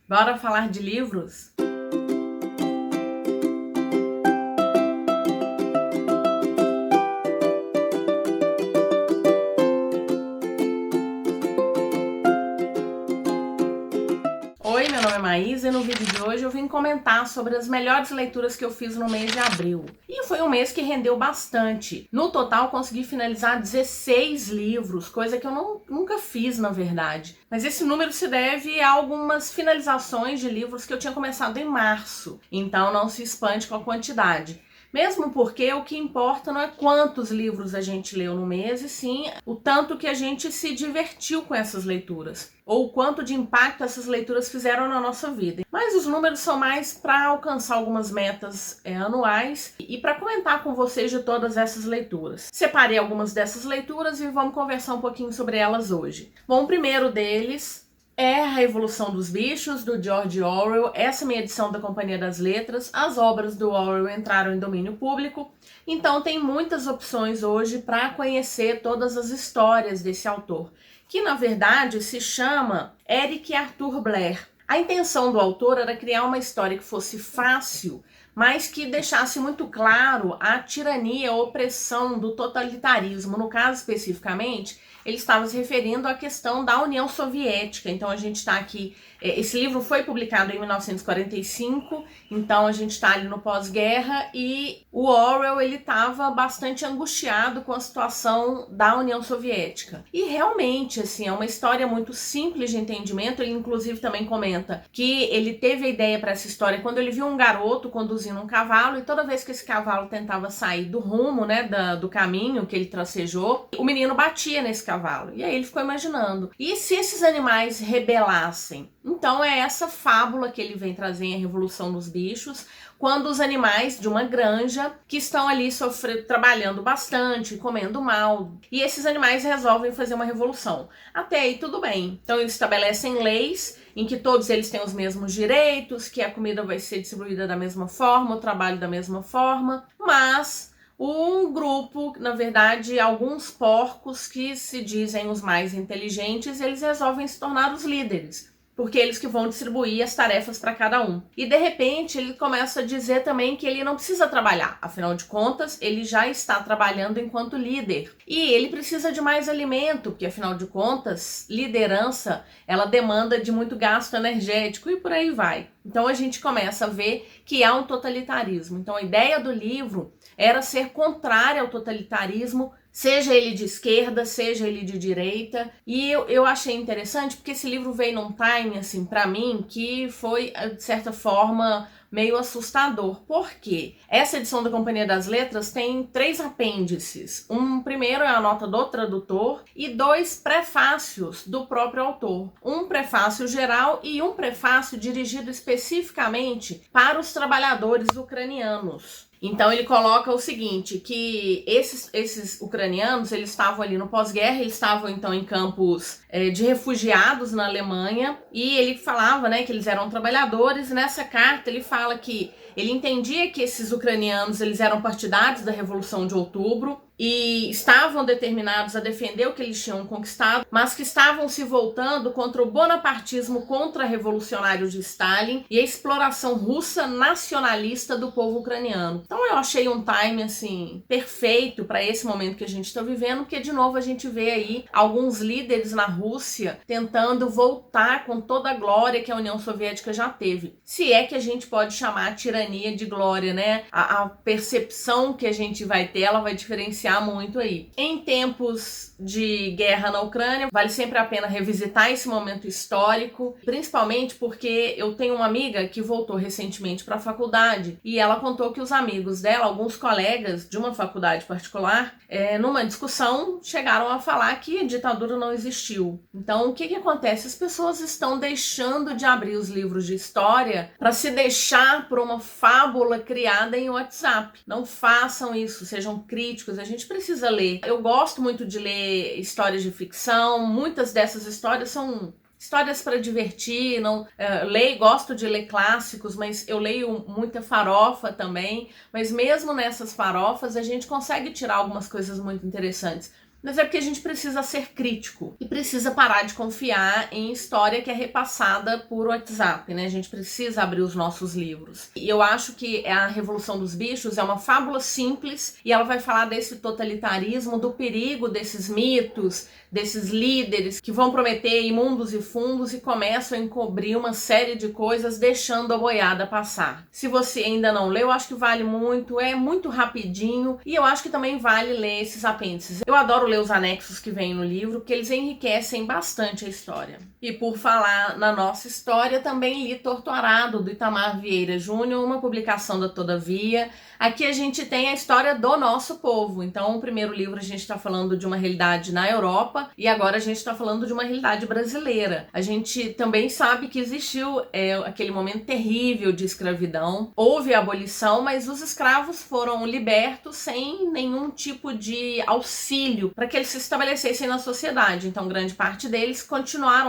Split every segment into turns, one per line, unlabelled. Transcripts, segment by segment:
Bora falar de livros? Oi, meu nome é Maísa e no vídeo de hoje eu vim comentar sobre as melhores leituras que eu fiz no mês de abril. E foi um mês que rendeu bastante. No total, consegui finalizar 16 livros, coisa que eu nunca fiz, na verdade. Mas esse número se deve a algumas finalizações de livros que eu tinha começado em março. Então não se espante com a quantidade. Mesmo porque o que importa não é quantos livros a gente leu no mês, e sim o tanto que a gente se divertiu com essas leituras, ou o quanto de impacto essas leituras fizeram na nossa vida. Mas os números são mais para alcançar algumas metas anuais e para comentar com vocês de todas essas leituras. Separei algumas dessas leituras e vamos conversar um pouquinho sobre elas hoje. Bom, o primeiro deles é A Revolução dos Bichos, do George Orwell. Essa é a minha edição da Companhia das Letras. As obras do Orwell entraram em domínio público, então tem muitas opções hoje para conhecer todas as histórias desse autor, que na verdade se chama Eric Arthur Blair. A intenção do autor era criar uma história que fosse fácil, mas que deixasse muito claro a tirania, a opressão do totalitarismo. No caso, especificamente, ele estava se referindo à questão da União Soviética. Então a gente está aqui, esse livro foi publicado em 1945, então a gente está ali no pós-guerra, e o Orwell ele estava bastante angustiado com a situação da União Soviética. E realmente, assim, é uma história muito simples de entendimento. Ele inclusive também comenta que ele teve a ideia para essa história quando ele viu um garoto conduzindo um cavalo, e toda vez que esse cavalo tentava sair do rumo, né, do caminho que ele tracejou, o menino batia nesse cavalo. E aí ele ficou imaginando, e se esses animais rebelassem? Então é essa fábula que ele vem trazer em A Revolução dos Bichos, quando os animais de uma granja que estão ali trabalhando bastante, comendo mal, e esses animais resolvem fazer uma revolução. Até aí tudo bem. Então eles estabelecem leis em que todos eles têm os mesmos direitos, que a comida vai ser distribuída da mesma forma, o trabalho da mesma forma, mas um grupo, na verdade, alguns porcos que se dizem os mais inteligentes, eles resolvem se tornar os líderes, porque eles que vão distribuir as tarefas para cada um. E de repente ele começa a dizer também que ele não precisa trabalhar, afinal de contas ele já está trabalhando enquanto líder. E ele precisa de mais alimento, porque afinal de contas, liderança, ela demanda de muito gasto energético e por aí vai. Então a gente começa a ver que há um totalitarismo. Então a ideia do livro era ser contrária ao totalitarismo, seja ele de esquerda, seja ele de direita. E eu achei interessante porque esse livro veio num time, assim, pra mim, que foi, de certa forma, meio assustador. Por quê? Essa edição da Companhia das Letras tem 3 apêndices. Um primeiro é a nota do tradutor e 2 prefácios do próprio autor. Um prefácio geral e um prefácio dirigido especificamente para os trabalhadores ucranianos. Então ele coloca o seguinte, que esses ucranianos, eles estavam ali no pós-guerra, eles estavam então em campos de refugiados na Alemanha, e ele falava, né, que eles eram trabalhadores. Nessa carta ele fala que ele entendia que esses ucranianos, eles eram partidários da Revolução de Outubro e estavam determinados a defender o que eles tinham conquistado, mas que estavam se voltando contra o bonapartismo contra-revolucionário de Stalin e a exploração russa nacionalista do povo ucraniano. Então eu achei um time, assim, perfeito para esse momento que a gente está vivendo, porque de novo a gente vê aí alguns líderes na Rússia tentando voltar com toda a glória que a União Soviética já teve. Se é que a gente pode chamar a tirania de glória, né? A percepção que a gente vai ter, ela vai diferenciar muito aí. Em tempos de guerra na Ucrânia, vale sempre a pena revisitar esse momento histórico, principalmente porque eu tenho uma amiga que voltou recentemente para a faculdade e ela contou que os amigos dela, alguns colegas de uma faculdade particular, numa discussão chegaram a falar que a ditadura não existiu. Então o que acontece? As pessoas estão deixando de abrir os livros de história para se deixar por uma fábula criada em WhatsApp. Não façam isso, sejam críticos. A gente precisa ler. Eu gosto muito de ler histórias de ficção. Muitas dessas histórias são histórias para divertir. Gosto de ler clássicos, mas eu leio muita farofa também. Mas mesmo nessas farofas a gente consegue tirar algumas coisas muito interessantes. mas é porque a gente precisa ser crítico e precisa parar de confiar em história que é repassada por WhatsApp, né? A gente precisa abrir os nossos livros. E eu acho que a Revolução dos Bichos é uma fábula simples e ela vai falar desse totalitarismo, do perigo desses mitos, desses líderes que vão prometer imundos e fundos e começam a encobrir uma série de coisas, deixando a boiada passar. Se você ainda não leu, eu acho que vale muito, é muito rapidinho e eu acho que também vale ler esses apêndices. Eu adoro ler os anexos que vêm no livro, porque eles enriquecem bastante a história. E por falar na nossa história, também li Torturado, do Itamar Vieira Júnior, uma publicação da Todavia. Aqui a gente tem a história do nosso povo. Então, o primeiro livro a gente está falando de uma realidade na Europa e agora a gente está falando de uma realidade brasileira. A gente também sabe que existiu aquele momento terrível de escravidão. Houve a abolição, mas os escravos foram libertos sem nenhum tipo de auxílio para que eles se estabelecessem na sociedade. Então, grande parte deles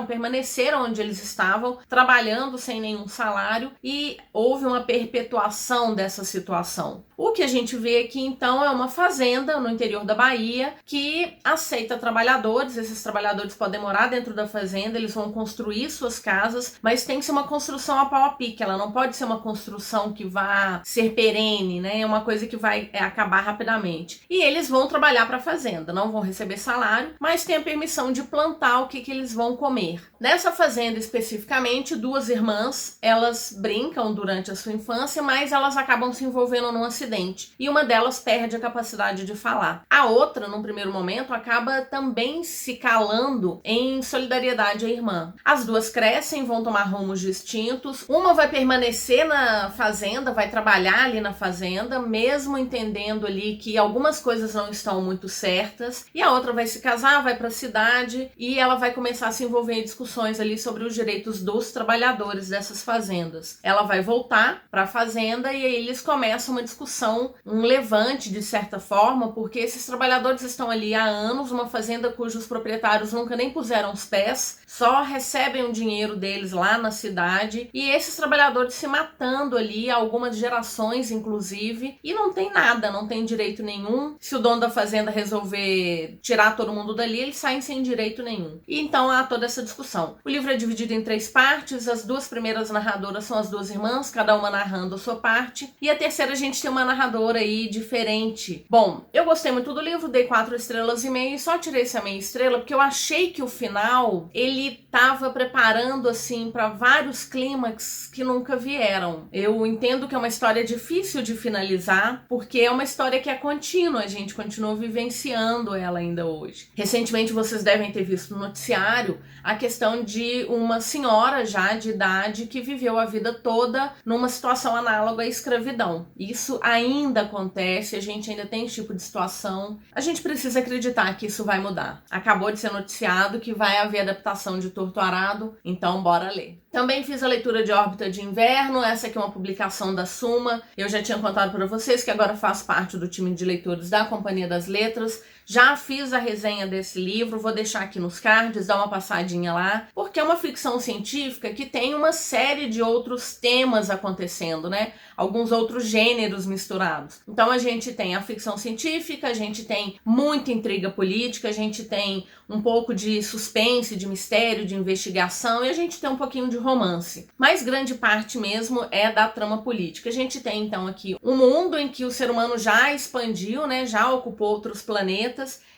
permaneceram onde eles estavam, trabalhando sem nenhum salário e houve uma perpetuação dessa situação. O que a gente vê aqui, então, é uma fazenda no interior da Bahia que aceita trabalhadores. Esses trabalhadores podem morar dentro da fazenda, eles vão construir suas casas, mas tem que ser uma construção a pau a pique. Ela não pode ser uma construção que vá ser perene, né? É uma coisa que vai acabar rapidamente. E eles vão trabalhar para a fazenda, não vão receber salário, mas tem a permissão de plantar o que eles vão comer. Nessa fazenda especificamente, duas irmãs, elas brincam durante a sua infância, mas elas acabam se envolvendo num acidente. E uma delas perde a capacidade de falar. A outra, num primeiro momento, acaba também se calando em solidariedade à irmã. As duas crescem, vão tomar rumos distintos. Uma vai permanecer na fazenda, vai trabalhar ali na fazenda, mesmo entendendo ali que algumas coisas não estão muito certas. E a outra vai se casar, vai para a cidade e ela vai começar a se envolver em discussões ali sobre os direitos dos trabalhadores dessas fazendas. Ela vai voltar para a fazenda e aí eles começam uma discussão, um levante de certa forma, porque esses trabalhadores estão ali há anos, uma fazenda cujos proprietários nunca nem puseram os pés, só recebem o dinheiro deles lá na cidade, e esses trabalhadores se matando ali, algumas gerações inclusive, e não tem nada, não tem direito nenhum. Se o dono da fazenda resolver tirar todo mundo dali, eles saem sem direito nenhum. E então há toda essa discussão. O livro é dividido em 3 partes, as 2 primeiras narradoras são as 2 irmãs, cada uma narrando a sua parte, e a terceira a gente tem uma narradora aí diferente. Bom, eu gostei muito do livro, dei 4,5 estrelas e só tirei essa meia estrela porque eu achei que o final, ele tava preparando assim para vários clímax que nunca vieram. Eu entendo que é uma história difícil de finalizar, porque é uma história que é contínua, a gente continua vivenciando ela ainda hoje. Recentemente vocês devem ter visto no noticiário a questão de uma senhora já de idade que viveu a vida toda numa situação análoga à escravidão. Isso ainda acontece, a gente ainda tem esse tipo de situação. A gente precisa acreditar que isso vai mudar. Acabou de ser noticiado que vai haver adaptação de Torturado, então bora ler. Também fiz a leitura de Órbita de Inverno, essa aqui é uma publicação da Suma. Eu já tinha contado para vocês que agora faço parte do time de leitores da Companhia das Letras. Já fiz a resenha desse livro, vou deixar aqui nos cards, dá uma passadinha lá, porque é uma ficção científica que tem uma série de outros temas acontecendo, né? Alguns outros gêneros misturados. Então a gente tem a ficção científica, a gente tem muita intriga política, a gente tem um pouco de suspense, de mistério, de investigação e a gente tem um pouquinho de romance. Mas grande parte mesmo é da trama política. A gente tem então aqui um mundo em que o ser humano já expandiu, né? Já ocupou outros planetas.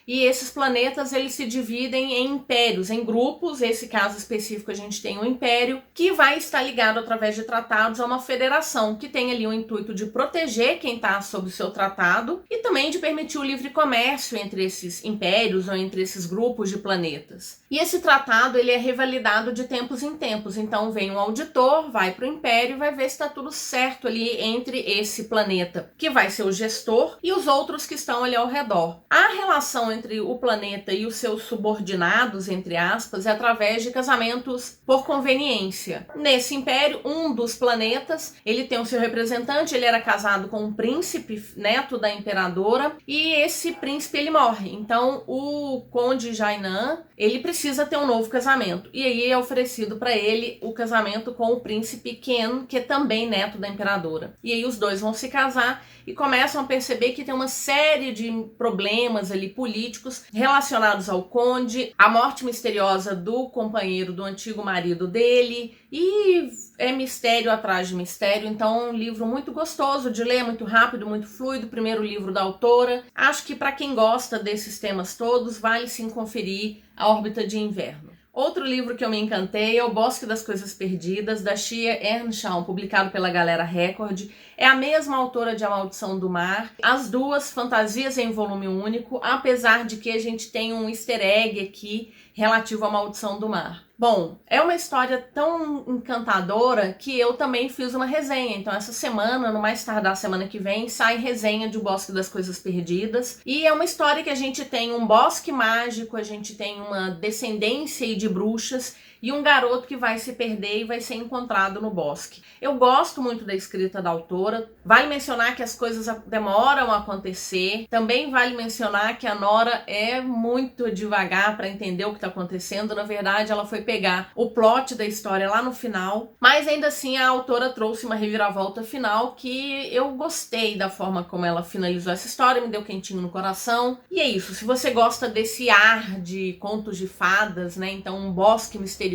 E esses planetas, eles se dividem em impérios, em grupos. Esse caso específico a gente tem um império que vai estar ligado através de tratados a uma federação que tem ali o intuito de proteger quem está sob o seu tratado e também de permitir o livre comércio entre esses impérios ou entre esses grupos de planetas. E esse tratado, ele é revalidado de tempos em tempos. Então vem um auditor, vai para o império e vai ver se está tudo certo ali entre esse planeta, que vai ser o gestor, e os outros que estão ali ao redor. A relação entre o planeta e os seus subordinados, entre aspas, é através de casamentos por conveniência. Nesse império, um dos planetas, ele tem o seu representante, ele era casado com um príncipe, neto da imperadora, e esse príncipe, ele morre. Então, o conde Jainan, ele precisa ter um novo casamento. E aí é oferecido para ele o casamento com o príncipe Ken, que é também neto da imperadora. E aí os dois vão se casar e começam a perceber que tem uma série de problemas ali políticos políticos relacionados ao conde, a morte misteriosa do companheiro do antigo marido dele, e é mistério atrás de mistério. Então é um livro muito gostoso de ler, muito rápido, muito fluido, primeiro livro da autora. Acho que para quem gosta desses temas todos, vale sim conferir A Órbita de Inverno. Outro livro que eu me encantei é O Bosque das Coisas Perdidas, da Shea Ernshaw, publicado pela Galera Record. É a mesma autora de A Maldição do Mar. As duas fantasias em volume único, apesar de que a gente tem um easter egg aqui relativo à Maldição do Mar. Bom, é uma história tão encantadora que eu também fiz uma resenha. Então essa semana, no mais tardar semana que vem, sai resenha de O Bosque das Coisas Perdidas. E é uma história que a gente tem um bosque mágico, a gente tem uma descendência aí de bruxas e um garoto que vai se perder e vai ser encontrado no bosque. Eu gosto muito da escrita da autora. Vale mencionar que as coisas demoram a acontecer. Também vale mencionar que a Nora é muito devagar para entender o que está acontecendo. Na verdade, ela foi pegar o plot da história lá no final. Mas ainda assim, a autora trouxe uma reviravolta final que eu gostei da forma como ela finalizou essa história. Me deu quentinho no coração. E é isso. Se você gosta desse ar de contos de fadas, né? Então, um bosque misterioso,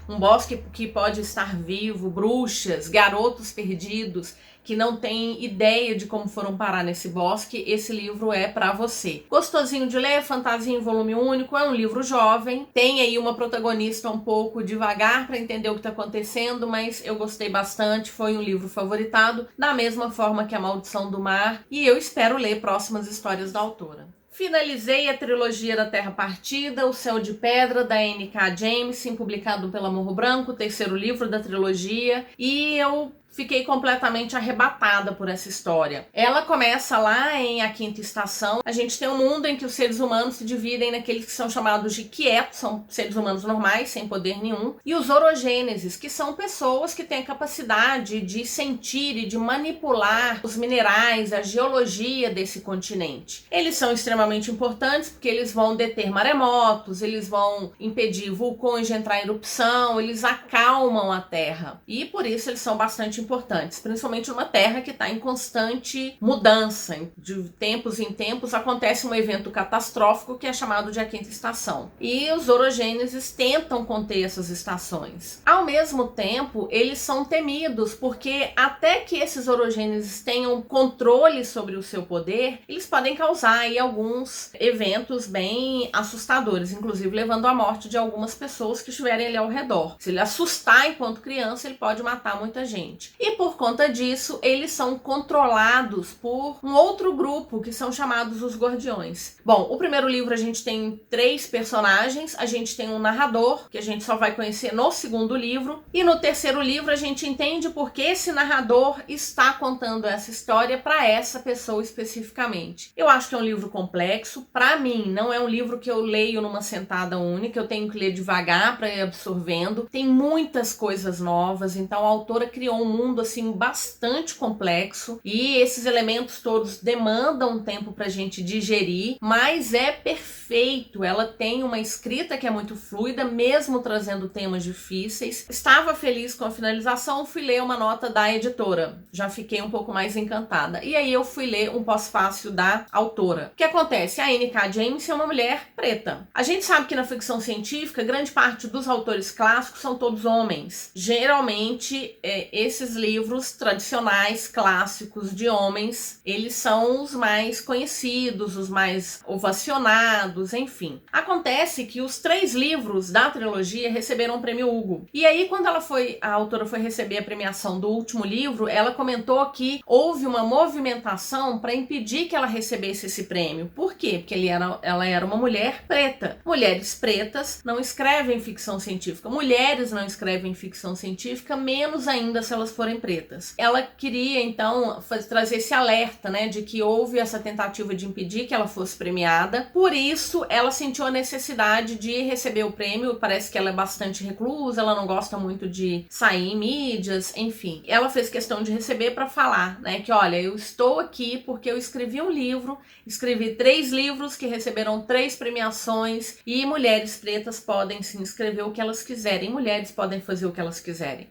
um bosque que pode estar vivo, bruxas, garotos perdidos que não têm ideia de como foram parar nesse bosque, esse livro é pra você. Gostosinho de ler, fantasia em volume único, é um livro jovem, tem aí uma protagonista um pouco devagar para entender o que tá acontecendo, mas eu gostei bastante, foi um livro favoritado, da mesma forma que A Maldição do Mar, e eu espero ler próximas histórias da autora. Finalizei a trilogia da Terra Partida, O Céu de Pedra, da N.K. Jemisin, publicado pela Morro Branco, o terceiro livro da trilogia, e eu fiquei completamente arrebatada por essa história. Ela começa lá em A Quinta Estação. A gente tem um mundo em que os seres humanos se dividem naqueles que são chamados de quietos, são seres humanos normais, sem poder nenhum, e os orogêneses, que são pessoas que têm a capacidade de sentir e de manipular os minerais, a geologia desse continente. Eles são extremamente importantes porque eles vão deter maremotos, eles vão impedir vulcões de entrar em erupção, eles acalmam a Terra. E por isso eles são bastante importantes, principalmente numa terra que está em constante mudança. De tempos em tempos acontece um evento catastrófico que é chamado de A Quinta Estação. E os orogêneses tentam conter essas estações. Ao mesmo tempo, eles são temidos, porque até que esses orogêneses tenham controle sobre o seu poder, eles podem causar aí alguns eventos bem assustadores, inclusive levando à morte de algumas pessoas que estiverem ali ao redor. Se ele assustar enquanto criança, ele pode matar muita gente. E por conta disso, eles são controlados por um outro grupo, que são chamados os Guardiões. Bom, o primeiro livro a gente tem 3 personagens, a gente tem um narrador, que a gente só vai conhecer no segundo livro, e no terceiro livro a gente entende porque esse narrador está contando essa história para essa pessoa especificamente. Eu acho que é um livro complexo, para mim não é um livro que eu leio numa sentada única, eu tenho que ler devagar para ir absorvendo, tem muitas coisas novas, então a autora criou um mundo assim bastante complexo e esses elementos todos demandam um tempo pra gente digerir, mas é perfeito. Ela tem uma escrita que é muito fluida, mesmo trazendo temas difíceis. Estava feliz com a finalização, fui ler uma nota da editora, já fiquei um pouco mais encantada. E aí eu fui ler um pós-fácil da autora. O que acontece? A N.K. Jemisin é uma mulher preta. A gente sabe que na ficção científica, grande parte dos autores clássicos são todos homens. Geralmente, esses livros tradicionais, clássicos de homens, eles são os mais conhecidos, os mais ovacionados, enfim. Acontece que os 3 livros da trilogia receberam o prêmio Hugo. E aí, quando a autora foi receber a premiação do último livro, ela comentou que houve uma movimentação para impedir que ela recebesse esse prêmio. Por quê? Porque ela era uma mulher preta. Mulheres pretas não escrevem ficção científica. Mulheres não escrevem ficção científica, menos ainda se elas forem pretas. Ela queria, então, trazer esse alerta, né, de que houve essa tentativa de impedir que ela fosse premiada. Por isso, ela sentiu a necessidade de receber o prêmio. Parece que ela é bastante reclusa, ela não gosta muito de sair em mídias, enfim. Ela fez questão de receber para falar, né, que olha, eu estou aqui porque eu escrevi um livro, escrevi 3 livros que receberam 3 premiações e mulheres pretas podem sim escrever o que elas quiserem, mulheres podem fazer o que elas quiserem.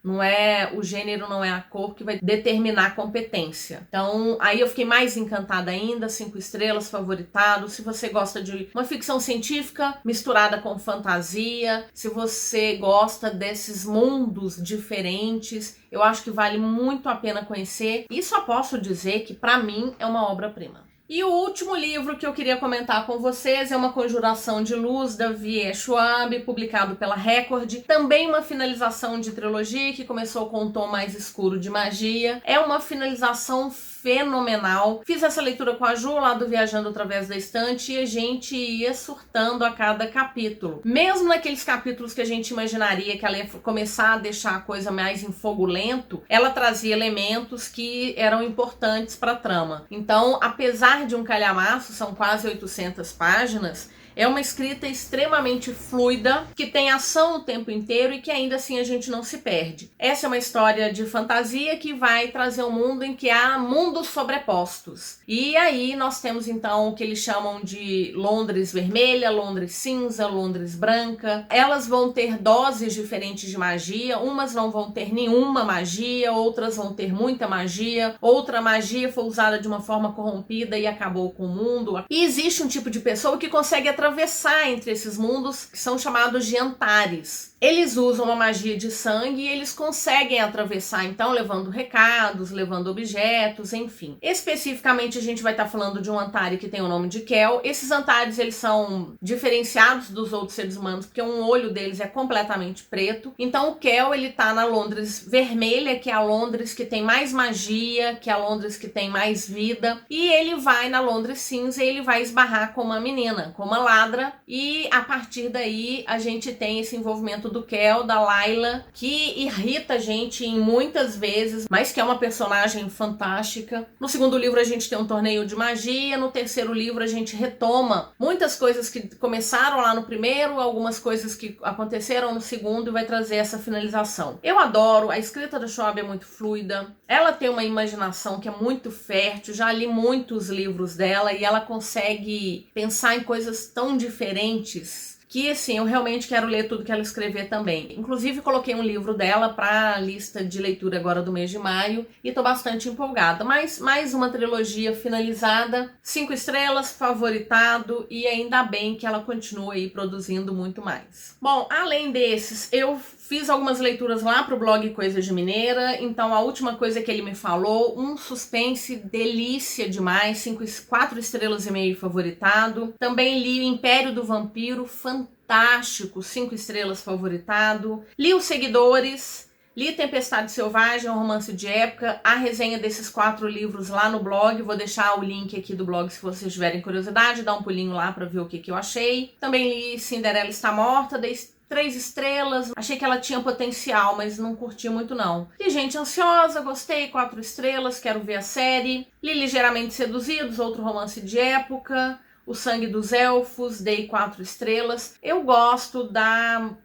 O gênero não é a cor que vai determinar a competência. Então, aí eu fiquei mais encantada ainda, 5 estrelas, favoritado. Se você gosta de uma ficção científica misturada com fantasia, se você gosta desses mundos diferentes, eu acho que vale muito a pena conhecer. E só posso dizer que, para mim, é uma obra-prima. E o último livro que eu queria comentar com vocês é Uma Conjuração de Luz, da V.E. Schwab, publicado pela Record. Também uma finalização de trilogia que começou com um tom mais escuro de magia. É uma finalização fenomenal. Fiz essa leitura com a Ju lá do Viajando Através da Estante e a gente ia surtando a cada capítulo. Mesmo naqueles capítulos que a gente imaginaria que ela ia começar a deixar a coisa mais em fogo lento, ela trazia elementos que eram importantes para a trama. Então, apesar de um calhamaço, são quase 800 páginas, é uma escrita extremamente fluida, que tem ação o tempo inteiro e que ainda assim a gente não se perde. Essa é uma história de fantasia que vai trazer um mundo em que há mundos sobrepostos. E aí nós temos então o que eles chamam de Londres vermelha, Londres cinza, Londres branca. Elas vão ter doses diferentes de magia, umas não vão ter nenhuma magia, outras vão ter muita magia, outra magia foi usada de uma forma corrompida e acabou com o mundo. E existe um tipo de pessoa que consegue atravessar entre esses mundos, que são chamados de Antares. Eles usam uma magia de sangue e eles conseguem atravessar, então, levando recados, levando objetos, enfim. Especificamente, a gente vai estar falando de um Antari que tem o nome de Kel. Esses Antares, eles são diferenciados dos outros seres humanos, porque um olho deles é completamente preto. Então, o Kel, ele tá na Londres vermelha, que é a Londres que tem mais magia, que é a Londres que tem mais vida. E ele vai na Londres cinza e ele vai esbarrar com uma menina, com uma ladra. E, a partir daí, a gente tem esse envolvimento do Kel, da Layla, que irrita a gente em muitas vezes, mas que é uma personagem fantástica. No segundo livro a gente tem um torneio de magia, no terceiro livro a gente retoma muitas coisas que começaram lá no primeiro, algumas coisas que aconteceram no segundo e vai trazer essa finalização. Eu adoro, a escrita da Schwab é muito fluida, ela tem uma imaginação que é muito fértil, já li muitos livros dela e ela consegue pensar em coisas tão diferentes que, assim, eu realmente quero ler tudo que ela escrever também. Inclusive, coloquei um livro dela para a lista de leitura agora do mês de maio e tô bastante empolgada. Mas mais uma trilogia finalizada, 5 estrelas, favoritado, e ainda bem que ela continua aí produzindo muito mais. Bom, além desses, eu fiz algumas leituras lá pro blog Coisa de Mineira, então a última coisa que ele me falou, um suspense delícia demais, 4 estrelas e meio favoritado. Também li o Império do Vampiro, fantástico, 5 estrelas favoritado. Li Os Seguidores, li Tempestade Selvagem, um romance de época, a resenha desses 4 livros lá no blog, vou deixar o link aqui do blog se vocês tiverem curiosidade, dá um pulinho lá pra ver o que eu achei. Também li Cinderela Está Morta, dei 3 estrelas, achei que ela tinha potencial, mas não curti muito não. Li Gente Ansiosa, gostei, 4 estrelas, quero ver a série. Li Ligeiramente Seduzidos, outro romance de época. O Sangue dos Elfos, dei 4 estrelas. Eu gosto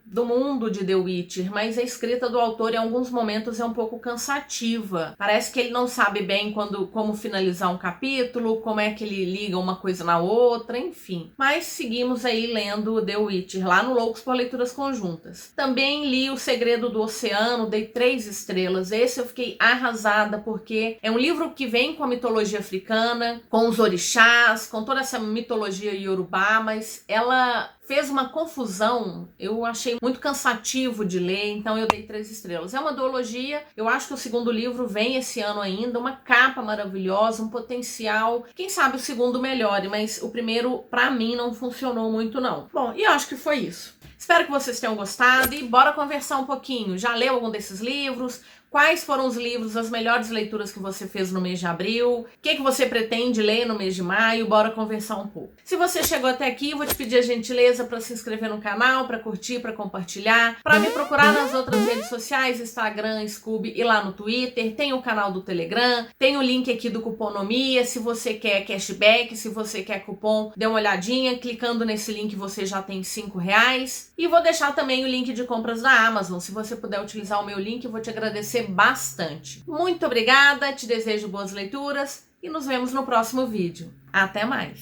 do mundo de The Witcher, mas a escrita do autor em alguns momentos é um pouco cansativa. Parece que ele não sabe bem como finalizar um capítulo, como é que ele liga uma coisa na outra, enfim. Mas seguimos aí lendo The Witcher, lá no Loucos por Leituras Conjuntas. Também li O Segredo do Oceano, dei 3 estrelas. Esse eu fiquei arrasada, porque é um livro que vem com a mitologia africana, com os orixás, com toda essa mitologia iorubá, mas ela fez uma confusão, eu achei muito cansativo de ler, então eu dei 3 estrelas. É uma duologia, eu acho que o segundo livro vem esse ano ainda, uma capa maravilhosa, um potencial, quem sabe o segundo melhore, mas o primeiro, pra mim, não funcionou muito não. Bom, e eu acho que foi isso. Espero que vocês tenham gostado e bora conversar um pouquinho. Já leu algum desses livros? Quais foram os livros, as melhores leituras que você fez no mês de abril? O que você pretende ler no mês de maio? Bora conversar um pouco. Se você chegou até aqui, vou te pedir a gentileza para se inscrever no canal, para curtir, para compartilhar, para me procurar nas outras redes sociais, Instagram, Scooby e lá no Twitter. Tem o canal do Telegram, tem o link aqui do Cuponomia. Se você quer cashback, se você quer cupom, dê uma olhadinha. Clicando nesse link você já tem R$5. E vou deixar também o link de compras da Amazon. Se você puder utilizar o meu link, eu vou te agradecer bastante. Muito obrigada, te desejo boas leituras e nos vemos no próximo vídeo. Até mais!